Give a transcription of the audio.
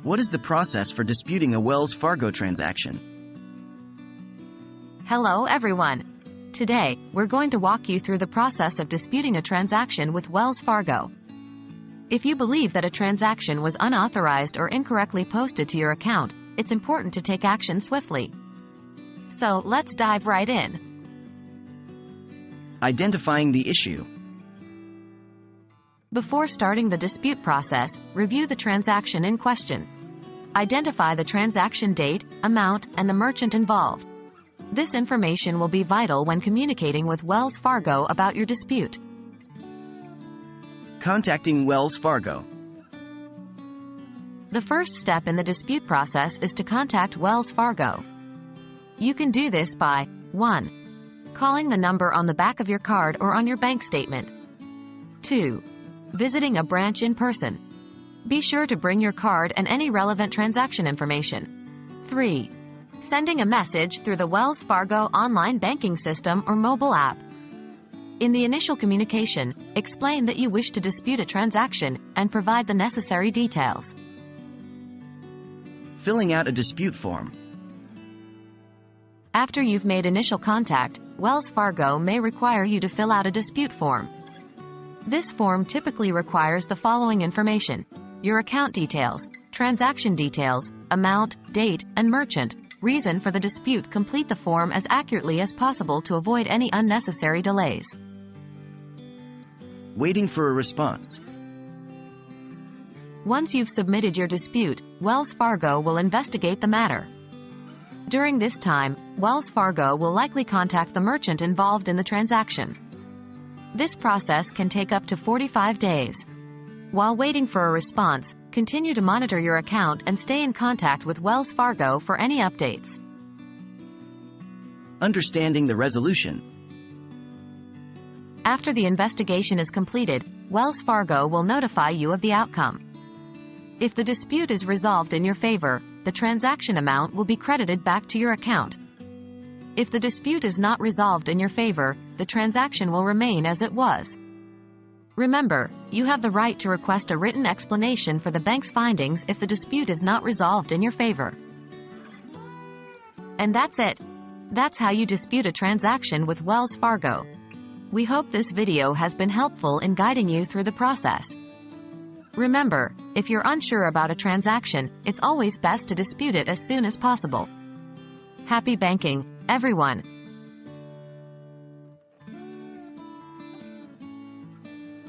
What is the process for disputing a Wells Fargo transaction? Hello everyone. Today, we're going to walk you through the process of disputing a transaction with Wells Fargo. If you believe that a transaction was unauthorized or incorrectly posted to your account, it's important to take action swiftly. So, let's dive right in. Identifying the issue. Before starting the dispute process, review the transaction in question. Identify the transaction date, amount, and the merchant involved. This information will be vital when communicating with Wells Fargo about your dispute. Contacting Wells Fargo. The first step in the dispute process is to contact Wells Fargo. You can do this by 1. Calling the number on the back of your card or on your bank statement. 2. Visiting a branch in person. Be sure to bring your card and any relevant transaction information. 3. Sending a message through the Wells Fargo online banking system or mobile app. In the initial communication, explain that you wish to dispute a transaction and provide the necessary details. Filling out a dispute form. After you've made initial contact, Wells Fargo may require you to fill out a dispute form. This form typically requires the following information: your account details, transaction details, amount, date, and merchant. Reason for the dispute. Complete the form as accurately as possible to avoid any unnecessary delays. Waiting for a response. Once you've submitted your dispute, Wells Fargo will investigate the matter. During this time, Wells Fargo will likely contact the merchant involved in the transaction. This process can take up to 45 days. While waiting for a response, continue to monitor your account and stay in contact with Wells Fargo for any updates. Understanding the resolution. After the investigation is completed, Wells Fargo will notify you of the outcome. If the dispute is resolved in your favor, the transaction amount will be credited back to your account. If the dispute is not resolved in your favor, the transaction will remain as it was. Remember, you have the right to request a written explanation for the bank's findings if the dispute is not resolved in your favor. And that's it. That's how you dispute a transaction with Wells Fargo. We hope this video has been helpful in guiding you through the process. Remember, if you're unsure about a transaction, it's always best to dispute it as soon as possible. Happy banking, everyone!